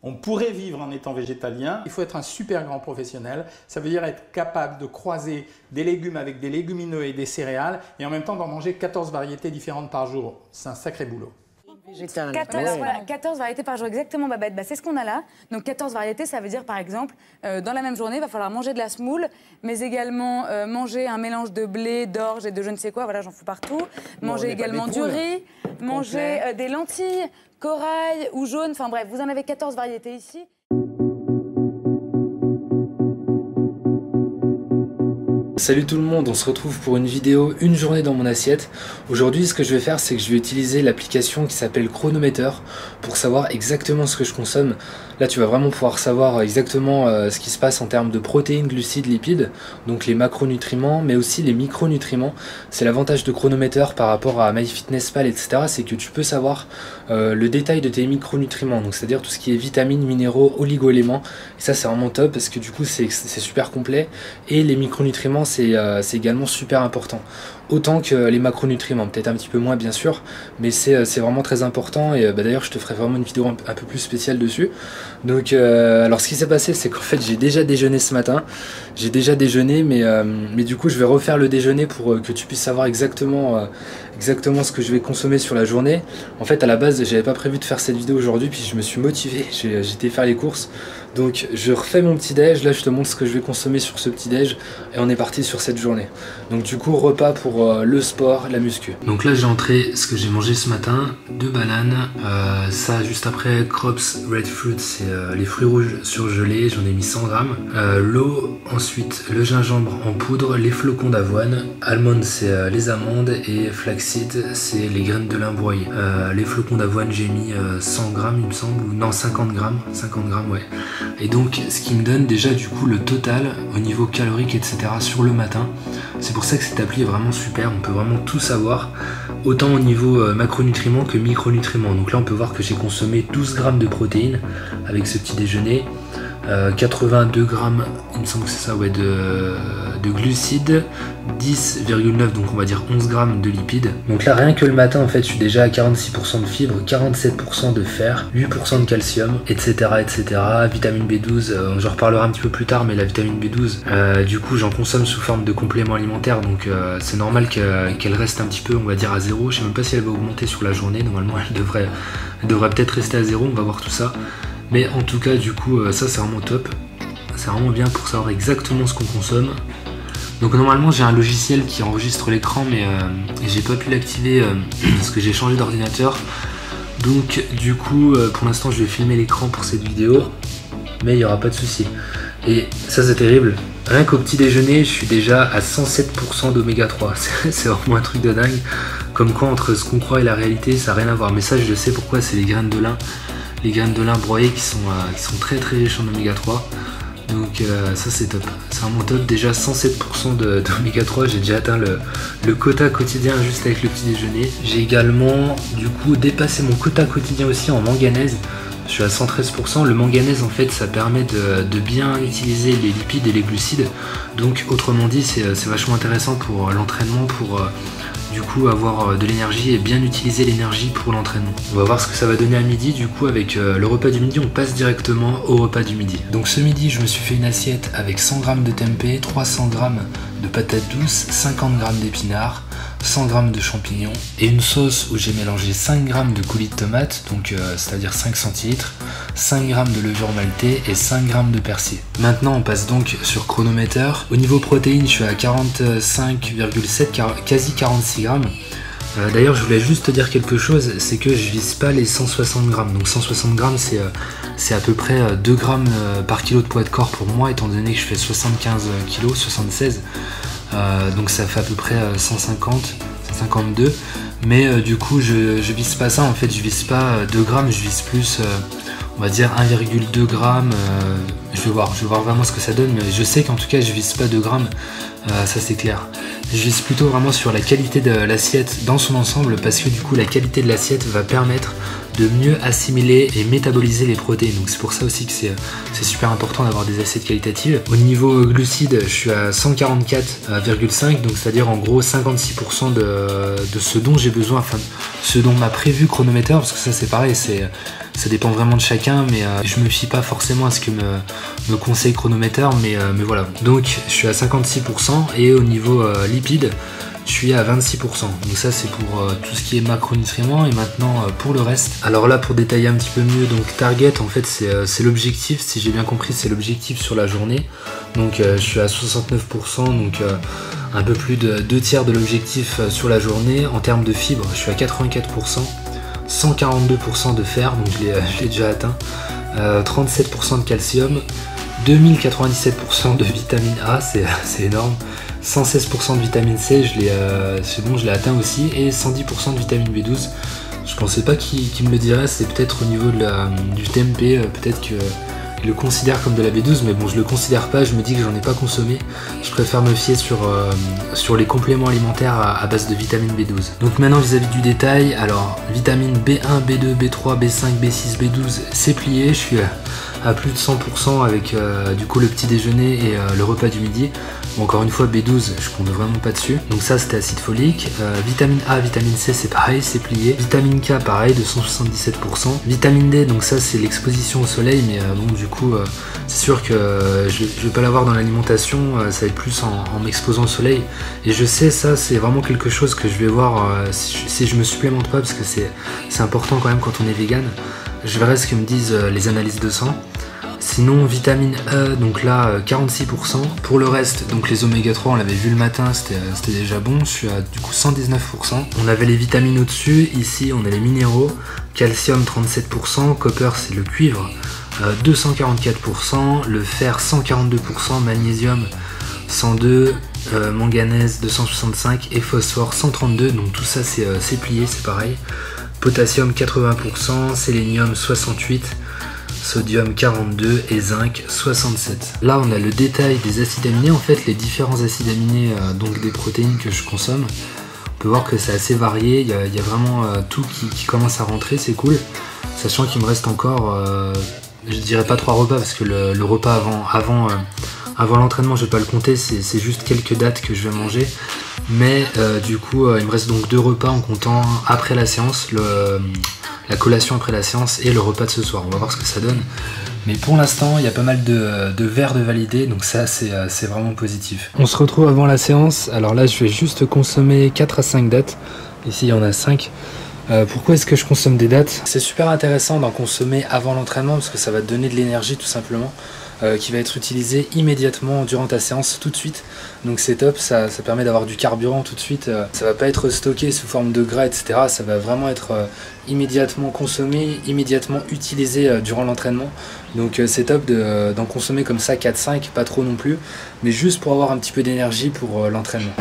On pourrait vivre en étant végétalien. Il faut être un super grand professionnel. Ça veut dire être capable de croiser des légumes avec des légumineux et des céréales et en même temps d'en manger 14 variétés différentes par jour. C'est un sacré boulot. 14 variétés par jour, exactement, Babette. C'est ce qu'on a là. Donc 14 variétés, ça veut dire par exemple, dans la même journée, il va falloir manger de la semoule, mais également manger un mélange de blé, d'orge et de je ne sais quoi, voilà, j'en fous partout. Manger également du riz, manger des lentilles, corail ou jaune, enfin bref, vous en avez 14 variétés ici. Salut tout le monde, on se retrouve pour une vidéo, une journée dans mon assiette. Aujourd'hui, ce que je vais faire, c'est que je vais utiliser l'application qui s'appelle Chronometer pour savoir exactement ce que je consomme. Là, tu vas vraiment pouvoir savoir exactement ce qui se passe en termes de protéines, glucides, lipides, donc les macronutriments, mais aussi les micronutriments. C'est l'avantage de Chronometer par rapport à MyFitnessPal, etc. C'est que tu peux savoir le détail de tes micronutriments, donc c'est-à-dire tout ce qui est vitamines, minéraux, oligo-éléments. Et ça, c'est vraiment top parce que du coup, c'est super complet. Et les micronutriments, c'est également super important. Autant que les macronutriments, peut-être un petit peu moins bien sûr, mais c'est vraiment très important et d'ailleurs je te ferai vraiment une vidéo un peu plus spéciale dessus. Donc alors ce qui s'est passé, c'est qu'en fait j'ai déjà déjeuné ce matin, mais du coup je vais refaire le déjeuner pour que tu puisses savoir exactement ce que je vais consommer sur la journée. En fait à la base j'avais pas prévu de faire cette vidéo aujourd'hui, puis je me suis motivé, j'étais faire les courses. Donc je refais mon petit déj, là je te montre ce que je vais consommer sur ce petit déj et on est parti sur cette journée. Donc du coup repas pour le sport, la muscu. Donc là j'ai entré ce que j'ai mangé ce matin, 2 bananes, ça juste après Crops Red Fruit, c'est les fruits rouges surgelés, j'en ai mis 100 grammes. L'eau, ensuite le gingembre en poudre, les flocons d'avoine, almonds c'est les amandes et flaxseed c'est les graines de lin broyées. Les flocons d'avoine j'ai mis 100 grammes il me semble, ou non 50 grammes ouais. Et donc ce qui me donne déjà du coup le total au niveau calorique etc sur le matin. C'est pour ça que cette appli est vraiment super, on peut vraiment tout savoir, autant au niveau macronutriments que micronutriments. Donc là on peut voir que j'ai consommé 12 grammes de protéines avec ce petit déjeuner, 82 grammes, il me semble que c'est ça, ouais, de glucides, 10,9, donc on va dire 11 grammes de lipides. Donc là rien que le matin en fait je suis déjà à 46% de fibres, 47% de fer, 8% de calcium, etc. Vitamine B12, j'en reparlerai un petit peu plus tard, mais la vitamine B12 du coup j'en consomme sous forme de complément alimentaire, donc c'est normal qu'elle reste un petit peu, on va dire, à zéro. Je sais même pas si elle va augmenter sur la journée, normalement elle devrait peut-être rester à zéro, on va voir tout ça. Mais en tout cas du coup ça c'est vraiment top, c'est vraiment bien pour savoir exactement ce qu'on consomme. Donc normalement j'ai un logiciel qui enregistre l'écran, mais j'ai pas pu l'activer parce que j'ai changé d'ordinateur. Donc du coup pour l'instant je vais filmer l'écran pour cette vidéo, mais il n'y aura pas de souci. Et ça c'est terrible, rien qu'au petit déjeuner je suis déjà à 107% d'oméga 3, c'est vraiment un truc de dingue. Comme quoi entre ce qu'on croit et la réalité ça n'a rien à voir, mais ça je le sais pourquoi, c'est les graines de lin. Les graines de lin broyées qui sont très très riches en oméga 3. Donc ça c'est top, c'est vraiment top. Déjà 107% d'oméga 3, j'ai déjà atteint le quota quotidien juste avec le petit déjeuner. J'ai également du coup dépassé mon quota quotidien aussi en manganèse. Je suis à 113%. Le manganèse en fait ça permet de bien utiliser les lipides et les glucides. Donc autrement dit c'est vachement intéressant pour l'entraînement, pour du coup avoir de l'énergie et bien utiliser l'énergie pour l'entraînement. On va voir ce que ça va donner à midi. Du coup avec le repas du midi on passe directement au repas du midi. Donc ce midi je me suis fait une assiette avec 100 g de tempeh, 300 g de patates douces, 50 g d'épinards, 100 g de champignons et une sauce où j'ai mélangé 5 g de coulis de tomate, donc c'est-à-dire 5 centilitres, 5 g de levure maltée et 5 g de persil. Maintenant on passe donc sur Chronometer. Au niveau protéines je suis à 45,7, quasi 46 grammes. D'ailleurs je voulais juste te dire quelque chose, c'est que je vise pas les 160 grammes. Donc 160 grammes c'est à peu près 2 grammes par kilo de poids de corps pour moi, étant donné que je fais 75 kg, 76. Donc ça fait à peu près 150, 152. Mais du coup je vise pas ça en fait, je vise pas 2 grammes, je vise plus on va dire 1,2 grammes. Je vais voir vraiment ce que ça donne, mais je sais qu'en tout cas je vise pas 2 grammes, ça c'est clair. Je vise plutôt vraiment sur la qualité de l'assiette dans son ensemble, parce que du coup la qualité de l'assiette va permettre de mieux assimiler et métaboliser les protéines. Donc c'est pour ça aussi que c'est super important d'avoir des assiettes qualitatives. Au niveau glucides, je suis à 144,5, donc c'est-à-dire en gros 56% de ce dont j'ai besoin, enfin ce dont m'a prévu Chronometer, parce que ça c'est pareil, Ça dépend vraiment de chacun, mais je me fie pas forcément à ce que me conseille Chronometer, mais voilà. Donc je suis à 56% et au niveau lipides, je suis à 26%. Donc ça c'est pour tout ce qui est macronutriments, et maintenant pour le reste. Alors là, pour détailler un petit peu mieux, donc target en fait c'est l'objectif, si j'ai bien compris, c'est l'objectif sur la journée. Donc je suis à 69%, donc un peu plus de 2/3 de l'objectif sur la journée. En termes de fibres, je suis à 84%, 142% de fer, donc je l'ai déjà atteint, 37% de calcium, 2097% de vitamine A, c'est énorme, 116% de vitamine C, c'est bon, je l'ai atteint aussi, et 110% de vitamine B12. Je pensais pas qu'il me le dirait, c'est peut-être au niveau du TMP, peut-être qu'il le considère comme de la B12, mais bon, je le considère pas, je me dis que j'en ai pas consommé. Je préfère me fier sur les compléments alimentaires à base de vitamine B12. Donc maintenant, vis-à-vis du détail, alors vitamine B1, B2, B3, B5, B6, B12, c'est plié, je suis à plus de 100% avec du coup le petit déjeuner et le repas du midi. Bon, encore une fois, B12, je compte vraiment pas dessus. Donc ça, c'était acide folique. Vitamine A, vitamine C, c'est pareil, c'est plié. Vitamine K, pareil, de 177%. Vitamine D, donc ça, c'est l'exposition au soleil, mais bon, du coup, c'est sûr que je vais pas l'avoir dans l'alimentation, ça va être plus en m'exposant au soleil. Et je sais, ça, c'est vraiment quelque chose que je vais voir si je me supplémente pas, parce que c'est important quand même quand on est vegan. Je verrai ce que me disent les analyses de sang. Sinon, vitamine E, donc là 46%. Pour le reste, donc les oméga 3, on l'avait vu le matin, c'était déjà bon. Je suis à du coup 119%. On avait les vitamines au-dessus. Ici, on a les minéraux. Calcium 37%. Copper, c'est le cuivre, 244%. Le fer 142%. Magnésium 102. Manganèse 265 et phosphore 132. Donc tout ça, c'est plié, c'est pareil. Potassium 80%. Sélénium 68%. Sodium 42 et zinc 67. Là on a le détail des acides aminés, en fait les différents acides aminés, donc des protéines que je consomme. On peut voir que c'est assez varié, il y a vraiment tout qui commence à rentrer, c'est cool. Sachant qu'il me reste encore, je dirais pas 3 repas, parce que le repas avant l'entraînement je vais pas le compter, c'est juste quelques dates que je vais manger. Mais du coup il me reste donc 2 repas en comptant après la séance, la collation après la séance et le repas de ce soir. On va voir ce que ça donne. Mais pour l'instant, il y a pas mal de verres de validés, donc ça, c'est vraiment positif. On se retrouve avant la séance. Alors là, je vais juste consommer 4 à 5 dates. Ici, il y en a 5. Pourquoi est-ce que je consomme des dates? C'est super intéressant d'en consommer avant l'entraînement, parce que ça va te donner de l'énergie tout simplement, qui va être utilisé immédiatement durant ta séance, tout de suite. Donc c'est top, ça permet d'avoir du carburant tout de suite. Ça va pas être stocké sous forme de gras, etc. Ça va vraiment être immédiatement consommé, immédiatement utilisé durant l'entraînement. Donc c'est top d'en consommer comme ça 4-5, pas trop non plus, mais juste pour avoir un petit peu d'énergie pour l'entraînement.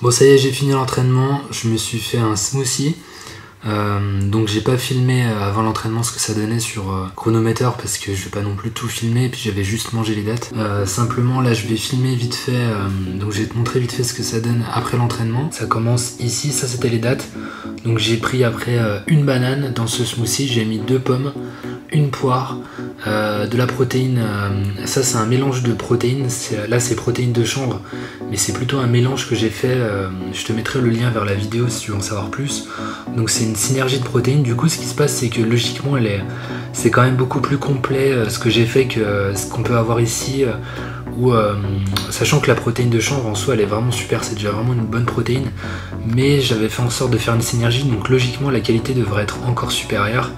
Bon, ça y est, j'ai fini l'entraînement, je me suis fait un smoothie. Donc j'ai pas filmé avant l'entraînement ce que ça donnait sur Chronometer, parce que je vais pas non plus tout filmer, et puis j'avais juste mangé les dates. Simplement là je vais filmer vite fait, donc je vais te montrer vite fait ce que ça donne après l'entraînement. Ça commence ici, ça c'était les dates. Donc j'ai pris après une banane dans ce smoothie, j'ai mis 2 pommes, une poire, de la protéine, ça c'est un mélange de protéines, là c'est protéines de chanvre, mais c'est plutôt un mélange que j'ai fait, je te mettrai le lien vers la vidéo si tu veux en savoir plus. Donc c'est une synergie de protéines, du coup ce qui se passe c'est que logiquement c'est quand même beaucoup plus complet ce que j'ai fait que ce qu'on peut avoir ici, où, sachant que la protéine de chanvre en soi elle est vraiment super, c'est déjà vraiment une bonne protéine, mais j'avais fait en sorte de faire une synergie, donc logiquement la qualité devrait être encore supérieure.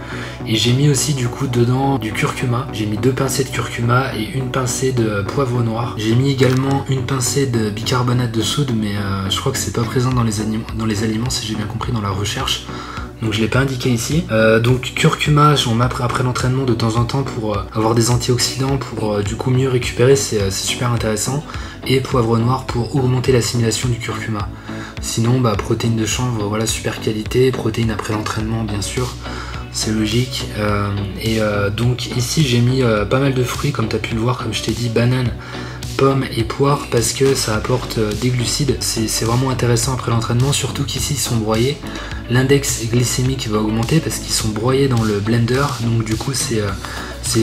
Et j'ai mis aussi du coup dedans du curcuma, j'ai mis 2 pincées de curcuma et une pincée de poivre noir. J'ai mis également une pincée de bicarbonate de soude, mais je crois que c'est pas présent dans les aliments si j'ai bien compris dans la recherche. Donc je ne l'ai pas indiqué ici. Donc curcuma, j'en mets après l'entraînement de temps en temps pour avoir des antioxydants, pour du coup mieux récupérer, c'est super intéressant. Et poivre noir pour augmenter l'assimilation du curcuma. Sinon, protéines de chanvre, voilà, super qualité. Protéines après l'entraînement, bien sûr, c'est logique. Donc ici j'ai mis pas mal de fruits, comme tu as pu le voir, comme je t'ai dit, banane, pommes et poires parce que ça apporte des glucides. C'est vraiment intéressant après l'entraînement, surtout qu'ici ils sont broyés. L'index glycémique va augmenter parce qu'ils sont broyés dans le blender, donc du coup c'est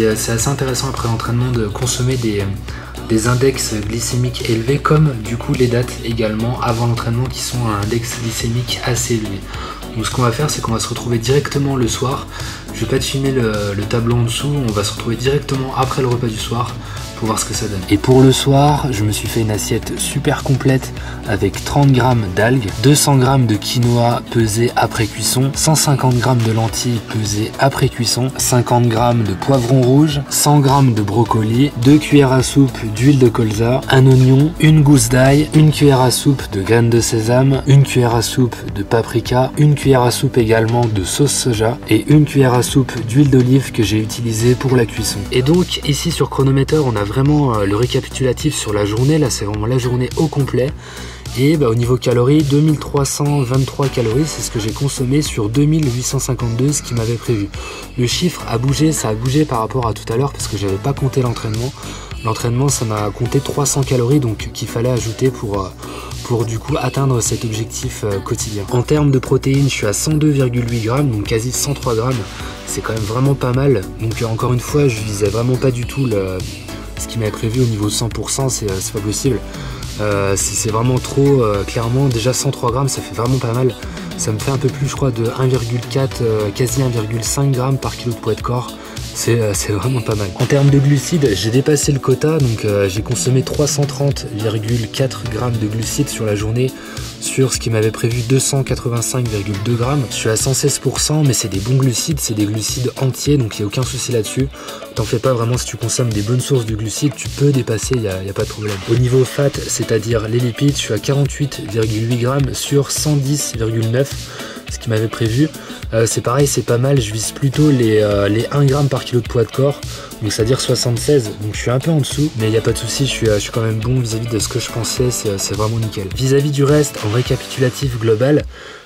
assez intéressant après l'entraînement de consommer des index glycémiques élevés, comme du coup les dates également avant l'entraînement qui sont à un index glycémique assez élevé. Donc ce qu'on va faire, c'est qu'on va se retrouver directement le soir. Je vais pas te filmer le tableau en dessous, on va se retrouver directement après le repas du soir pour voir ce que ça donne. Et pour le soir, je me suis fait une assiette super complète avec 30 g d'algues, 200 g de quinoa pesé après cuisson, 150 g de lentilles pesées après cuisson, 50 g de poivron rouge, 100 g de brocoli, 2 cuillères à soupe d'huile de colza, un oignon, une gousse d'ail, une cuillère à soupe de graines de sésame, une cuillère à soupe de paprika, une cuillère à soupe également de sauce soja et une cuillère à soupe d'huile d'olive que j'ai utilisée pour la cuisson. Et donc ici sur Chronometer, on a vraiment le récapitulatif sur la journée. Là c'est vraiment la journée au complet. Et au niveau calories, 2323 calories, c'est ce que j'ai consommé sur 2852, ce qui m'avait prévu. Le chiffre a bougé, ça a bougé par rapport à tout à l'heure parce que j'avais pas compté l'entraînement. L'entraînement, ça m'a compté 300 calories, donc qu'il fallait ajouter pour du coup atteindre cet objectif quotidien. En termes de protéines, je suis à 102,8 grammes, donc quasi 103 grammes. C'est quand même vraiment pas mal. Donc encore une fois, je visais vraiment pas du tout ce qui m'avait prévu au niveau 100%, c'est pas possible. C'est vraiment trop, clairement. Déjà 103 grammes, ça fait vraiment pas mal. Ça me fait un peu plus, je crois, de 1,4, quasi 1,5 grammes par kilo de poids de corps. C'est vraiment pas mal. En termes de glucides, j'ai dépassé le quota, donc j'ai consommé 330,4 grammes de glucides sur la journée, sur ce qui m'avait prévu 285,2 grammes. Je suis à 116%, mais c'est des bons glucides, c'est des glucides entiers, donc il n'y a aucun souci là-dessus. T'en fais pas, vraiment, si tu consommes des bonnes sources de glucides, tu peux dépasser, il n'y a pas de problème. Au niveau fat, c'est-à-dire les lipides, je suis à 48,8 grammes sur 110,9, ce qui m'avait prévu. C'est pareil, c'est pas mal, je vise plutôt les 1 gramme par kilo de poids de corps, donc c'est-à-dire 76, donc je suis un peu en dessous, mais il n'y a pas de souci, je suis quand même bon vis-à-vis de ce que je pensais, c'est vraiment nickel. Vis-à-vis du reste, en récapitulatif global,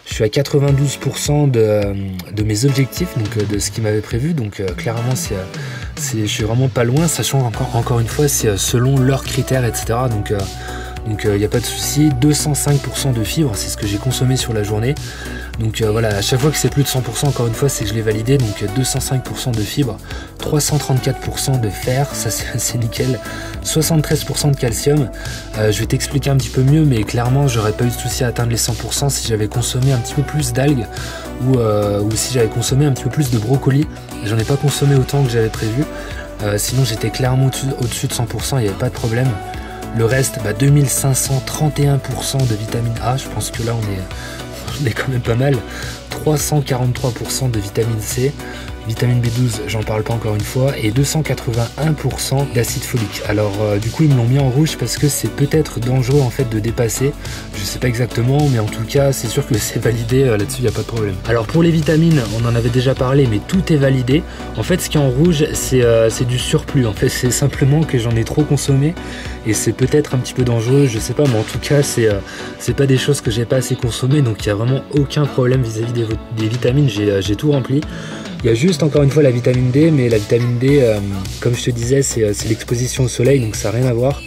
je suis à 92% de mes objectifs, donc de ce qui m'avait prévu, donc clairement je suis vraiment pas loin, sachant encore une fois, c'est selon leurs critères, etc. Donc il n'y a pas de souci. 205% de fibres, c'est ce que j'ai consommé sur la journée. Donc voilà, à chaque fois que c'est plus de 100%, encore une fois, c'est que je l'ai validé. Donc 205% de fibres, 334% de fer, ça c'est nickel. 73% de calcium. Je vais t'expliquer un petit peu mieux, mais clairement, j'aurais pas eu de souci à atteindre les 100% si j'avais consommé un petit peu plus d'algues ou si j'avais consommé un petit peu plus de brocoli. J'en ai pas consommé autant que j'avais prévu. Sinon, j'étais clairement au-dessus de 100%, il n'y avait pas de problème. Le reste, 2531% de vitamine A, je pense que là on est quand même pas mal. 343% de vitamine C, vitamine B12, j'en parle pas encore une fois, et 281% d'acide folique. Alors du coup ils me l'ont mis en rouge parce que c'est peut-être dangereux en fait de dépasser, je sais pas exactement, mais en tout cas c'est sûr que c'est validé, là-dessus il n'y a pas de problème. Alors pour les vitamines, on en avait déjà parlé, mais tout est validé. En fait ce qui est en rouge, c'est du surplus, en fait c'est simplement que j'en ai trop consommé, et c'est peut-être un petit peu dangereux, je sais pas, mais en tout cas c'est pas des choses que j'ai pas assez consommé, donc il n'y a vraiment aucun problème vis-à-vis des vitamines, j'ai tout rempli. Il y a juste encore une fois la vitamine D, mais la vitamine D, comme je te disais, c'est l'exposition au soleil, donc ça n'a rien à voir.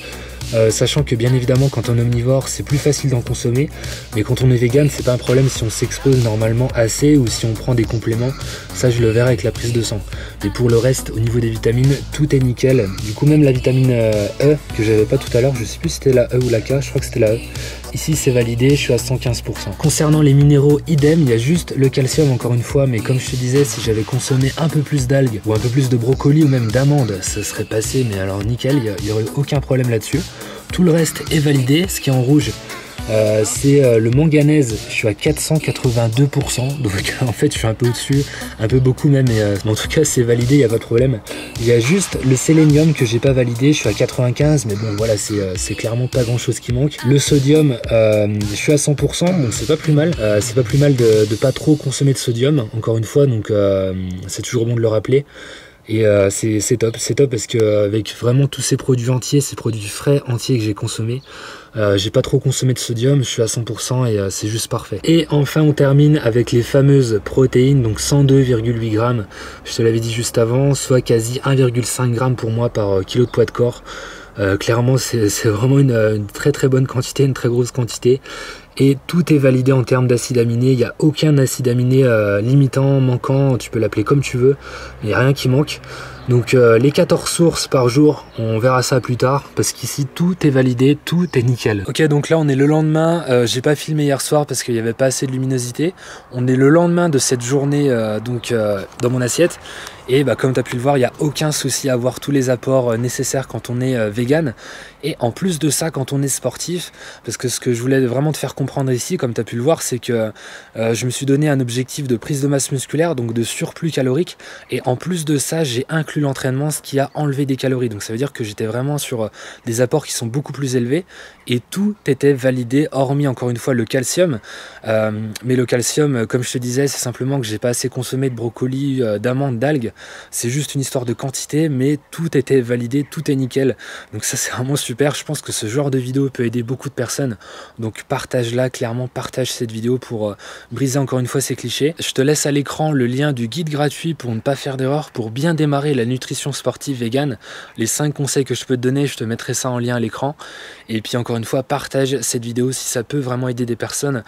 Sachant que bien évidemment quand on est omnivore c'est plus facile d'en consommer, mais quand on est vegan c'est pas un problème si on s'expose normalement assez ou si on prend des compléments, ça je le verrai avec la prise de sang. Mais pour le reste au niveau des vitamines tout est nickel, du coup même la vitamine E que j'avais pas tout à l'heure, je sais plus si c'était la E ou la K, je crois que c'était la E. Ici c'est validé, je suis à 115%. Concernant les minéraux, idem, il y a juste le calcium encore une fois, mais comme je te disais, si j'avais consommé un peu plus d'algues ou un peu plus de brocoli ou même d'amandes, ça serait passé, mais alors nickel, il n'y aurait aucun problème là-dessus. Tout le reste est validé, ce qui est en rouge, c'est le manganèse, je suis à 482%, donc en fait je suis un peu au-dessus, un peu beaucoup même, mais en tout cas c'est validé, il n'y a pas de problème. Il y a juste le sélénium que j'ai pas validé, je suis à 95, mais bon voilà, c'est clairement pas grand chose qui manque. Le sodium, je suis à 100%, donc c'est pas plus mal, de pas trop consommer de sodium, encore une fois, donc c'est toujours bon de le rappeler. Et c'est top parce que avec vraiment tous ces produits entiers, ces produits frais entiers que j'ai consommés, j'ai pas trop consommé de sodium, je suis à 100% et c'est juste parfait. Et enfin on termine avec les fameuses protéines, donc 102,8 grammes, je te l'avais dit juste avant, soit quasi 1,5 g pour moi par kilo de poids de corps. Clairement, c'est vraiment une très très bonne quantité, une très grosse quantité. Et tout est validé en termes d'acides aminés. Il n'y a aucun acide aminé limitant, manquant, tu peux l'appeler comme tu veux. Il n'y a rien qui manque. Donc les 14 sources par jour, on verra ça plus tard, parce qu'ici tout est validé, tout est nickel. Ok, donc là on est le lendemain, j'ai pas filmé hier soir parce qu'il n'y avait pas assez de luminosité. On est le lendemain de cette journée dans mon assiette. Et comme tu as pu le voir, il n'y a aucun souci à avoir tous les apports nécessaires quand on est vegan. Et en plus de ça, quand on est sportif, parce que ce que je voulais vraiment te faire comprendre ici, comme tu as pu le voir, c'est que je me suis donné un objectif de prise de masse musculaire, donc de surplus calorique. Et en plus de ça, j'ai inclus l'entraînement, ce qui a enlevé des calories. Donc ça veut dire que j'étais vraiment sur des apports qui sont beaucoup plus élevés. Et tout était validé, hormis encore une fois le calcium. Mais le calcium, comme je te disais, c'est simplement que j'ai pas assez consommé de brocoli, d'amandes, d'algues. C'est juste une histoire de quantité, mais tout était validé, tout est nickel. Donc ça c'est vraiment super. Je pense que ce genre de vidéo peut aider beaucoup de personnes. Donc partage-la, clairement partage cette vidéo pour briser encore une fois ces clichés. Je te laisse à l'écran le lien du guide gratuit pour ne pas faire d'erreur, pour bien démarrer la nutrition sportive vegan. Les 5 conseils que je peux te donner, je te mettrai ça en lien à l'écran. Et puis encore une fois, partage cette vidéo si ça peut vraiment aider des personnes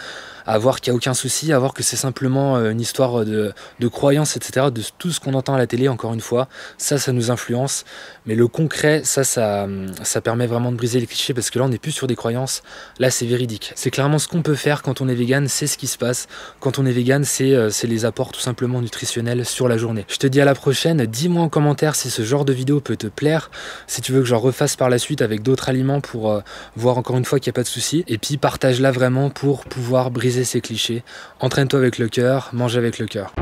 à voir qu'il n'y a aucun souci, à voir que c'est simplement une histoire de croyance, etc. De tout ce qu'on entend à la télé, encore une fois, ça nous influence. Mais le concret, ça permet vraiment de briser les clichés, parce que là, on n'est plus sur des croyances, là, c'est véridique. C'est clairement ce qu'on peut faire quand on est vegan, c'est ce qui se passe. Quand on est vegan, c'est les apports tout simplement nutritionnels sur la journée. Je te dis à la prochaine, dis-moi en commentaire si ce genre de vidéo peut te plaire, si tu veux que j'en refasse par la suite avec d'autres aliments pour voir encore une fois qu'il n'y a pas de souci. Et puis partage-la vraiment pour pouvoir briser ces clichés. Entraîne-toi avec le cœur, mange avec le cœur.